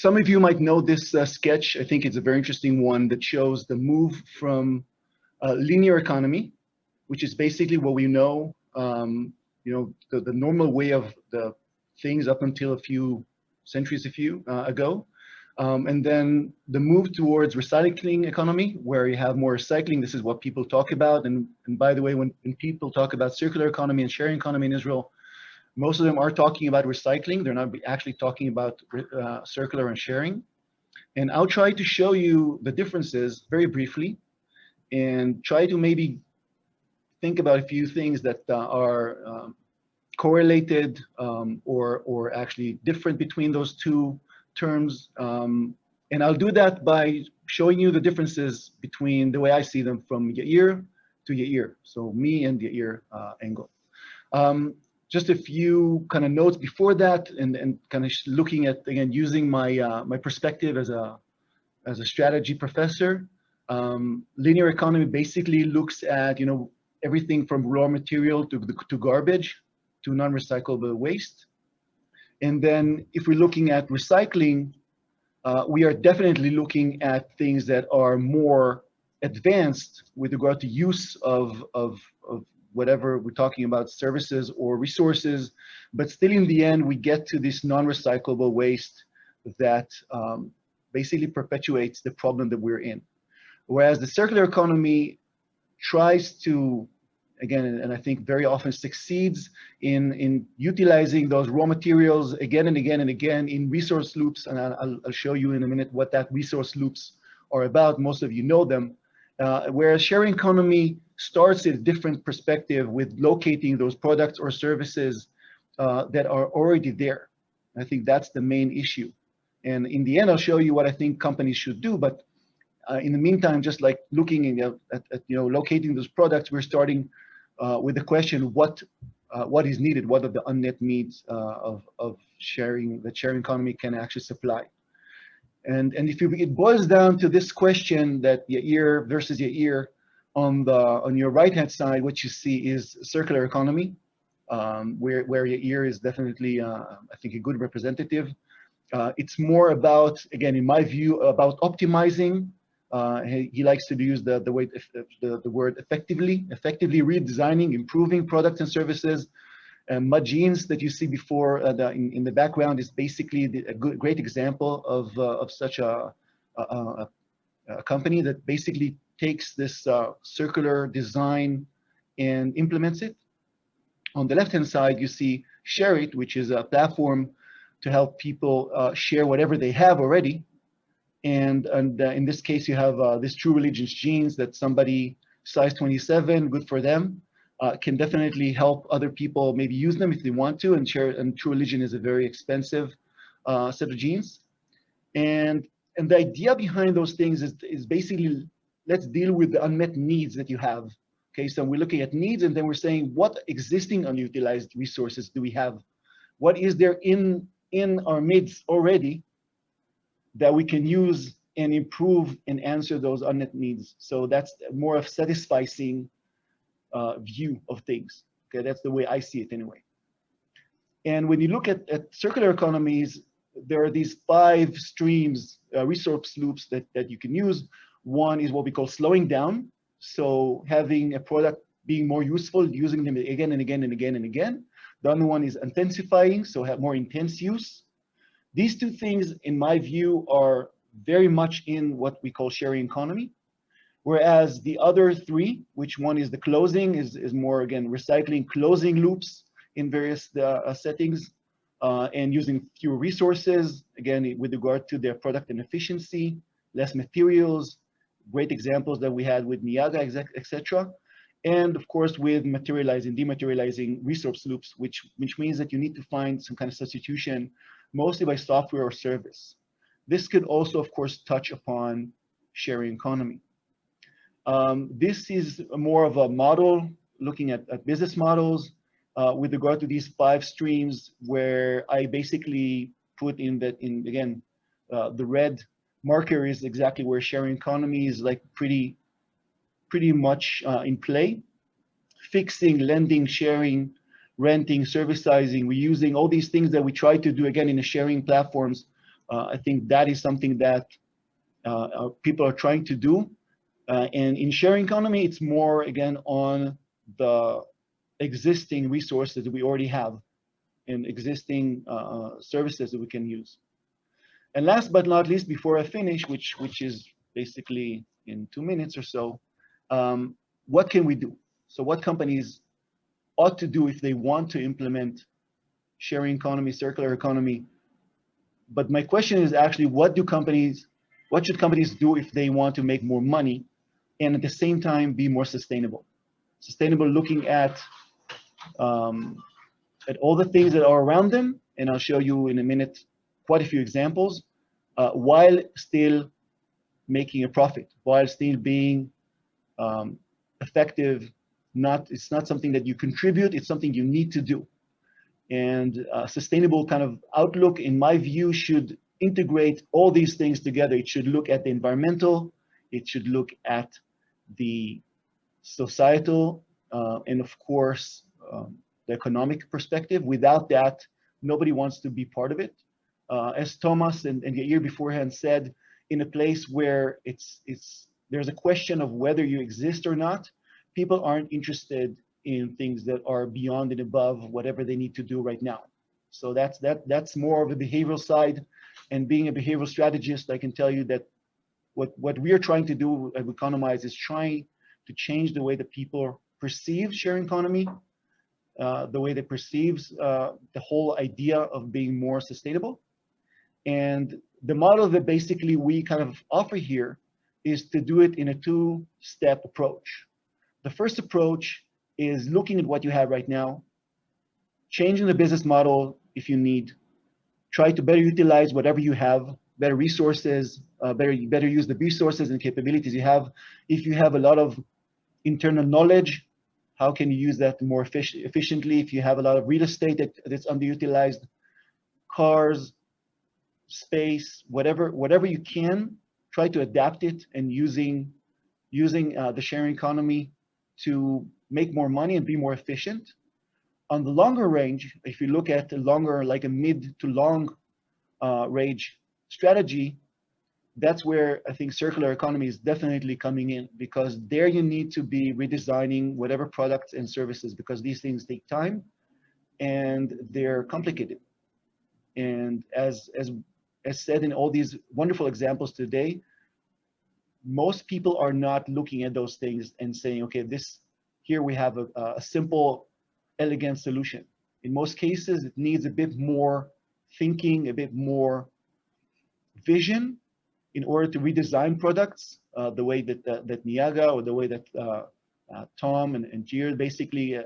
some of you might know this sketch. I think it's a very interesting one that shows the move from linear economy, which is basically what we know, the normal way of the things up until a few centuries ago. And then the move towards recycling economy, where you have more recycling. This is what people talk about. And by the way, when people talk about circular economy and sharing economy in Israel, most of them are talking about recycling. They're not actually talking about circular and sharing. And I'll try to show you the differences very briefly and try to maybe think about a few things that are correlated or actually different between those two terms. And I'll do that by showing you the differences between the way I see them from Yair to Yair. So me and Yair angle. Just a few kind of notes before that, and kind of looking at, again, using my my perspective as a strategy professor. Linear economy basically looks at everything from raw material to garbage to non-recyclable waste. And then if we're looking at recycling, we are definitely looking at things that are more advanced with regard to use of whatever we're talking about, services or resources, but still in the end, we get to this non-recyclable waste that basically perpetuates the problem that we're in. Whereas the circular economy tries to, again, and I think very often succeeds in utilizing those raw materials again and again and again in resource loops, and I'll show you in a minute what that resource loops are about. Most of you know them. Whereas sharing economy starts at a different perspective with locating those products or services that are already there. I think that's the main issue. And in the end, I'll show you what I think companies should do. But in the meantime, just like looking at locating those products, we're starting with the question: what is needed? What are the unmet needs of sharing that sharing economy can actually supply? And if it boils down to this question that Yair versus Yair, on your right hand side, what you see is circular economy, where Yair is definitely I think a good representative. It's more about, again, in my view, about optimizing. He likes to use the word effectively redesigning, improving products and services. Mud Jeans that you see before in the background is basically a great example of such a company that basically takes this circular design and implements it. On the left-hand side, you see Share It, which is a platform to help people share whatever they have already. And in this case, you have this True Religion's jeans that somebody size 27, good for them, can definitely help other people maybe use them if they want to and share. And True Religion is a very expensive set of jeans. And the idea behind those things is basically, let's deal with the unmet needs that you have. Okay, so we're looking at needs, and then we're saying, what existing unutilized resources do we have? What is there in our midst already that we can use and improve and answer those unmet needs? So that's more of satisfying view of things. Okay, that's the way I see it anyway. And when you look at circular economies, there are these 5 streams, resource loops that you can use. One is what we call slowing down. So having a product being more useful, using them again and again and again and again. The other one is intensifying, so have more intense use. These 2 things, in my view, are very much in what we call sharing economy. Whereas the other 3, which one is the closing, is more, again, recycling, closing loops in various settings and using fewer resources, again, with regard to their product and efficiency, less materials, great examples that we had with Miyaga, etc. And of course, with materializing, dematerializing resource loops, which means that you need to find some kind of substitution, mostly by software or service. This could also, of course, touch upon sharing economy. This is more of a model looking at business models with regard to these 5 streams, where I basically put in that, again, the red marker is exactly where sharing economy is like pretty much in play. Fixing, lending, sharing, renting, servicizing, reusing, all these things that we try to do, again, in the sharing platforms I think that is something that people are trying to do. And in sharing economy, it's more, again, on the existing resources that we already have and existing services that we can use. And last but not least, before I finish, which is basically in 2 minutes or so, what can we do? So what companies ought to do if they want to implement sharing economy, circular economy. But my question is actually, what should companies do if they want to make more money and at the same time be more sustainable? Sustainable looking at all the things that are around them, and I'll show you in a minute quite a few examples, while still making a profit, while still being effective. It's not something that you contribute, it's something you need to do. And sustainable kind of outlook, in my view, should integrate all these things together. It should look at the environmental, it should look at the societal, and of course, the economic perspective. Without that, nobody wants to be part of it. As Thomas and Yair beforehand said, in a place where there's a question of whether you exist or not, people aren't interested in things that are beyond and above whatever they need to do right now. So that's more of a behavioral side. And being a behavioral strategist, I can tell you that what we are trying to do at Economize is trying to change the way that people perceive sharing economy, the way they perceive the whole idea of being more sustainable. And the model that basically we kind of offer here is to do it in a two-step approach. The first approach is looking at what you have right now, changing the business model if you need, try to better utilize whatever you have, better resources, better use the resources and capabilities you have. If you have a lot of internal knowledge, how can you use that more efficiently? If you have a lot of real estate that's underutilized, cars, space, whatever you can, try to adapt it and using the sharing economy to make more money and be more efficient. On the longer range, if you look at the longer, like a mid to long range strategy, that's where I think circular economy is definitely coming in, because there you need to be redesigning whatever products and services, because these things take time and they're complicated. And as said in all these wonderful examples today, most people are not looking at those things and saying, okay, here we have a simple, elegant solution. In most cases, it needs a bit more thinking, a bit more vision in order to redesign products the way that Niaga, or the way that Tom and Jair basically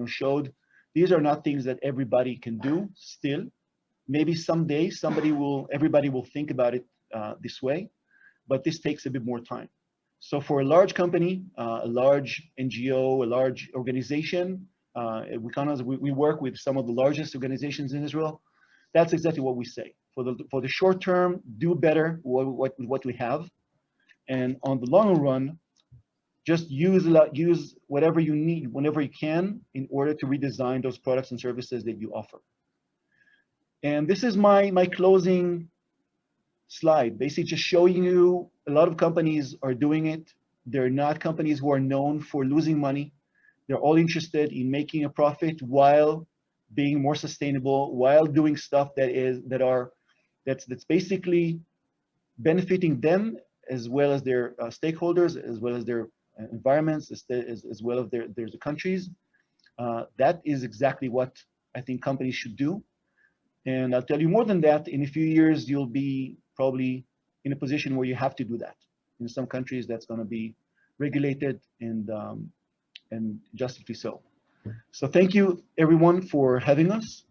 showed. These are not things that everybody can do still. Maybe someday everybody will think about it this way, but this takes a bit more time. So for a large company, a large NGO, a large organization, we work with some of the largest organizations in Israel. That's exactly what we say. For the short term, do better what we have, and on the long run, just use whatever you need whenever you can in order to redesign those products and services that you offer. And this is my closing slide, basically just showing you a lot of companies are doing it. They're not companies who are known for losing money. They're all interested in making a profit while being more sustainable, while doing stuff that's basically benefiting them as well as their stakeholders, as well as their environments, as well as their countries. That is exactly what I think companies should do. And I'll tell you more than that, in a few years, you'll be probably in a position where you have to do that. In some countries, that's going to be regulated and justly so. So thank you, everyone, for having us.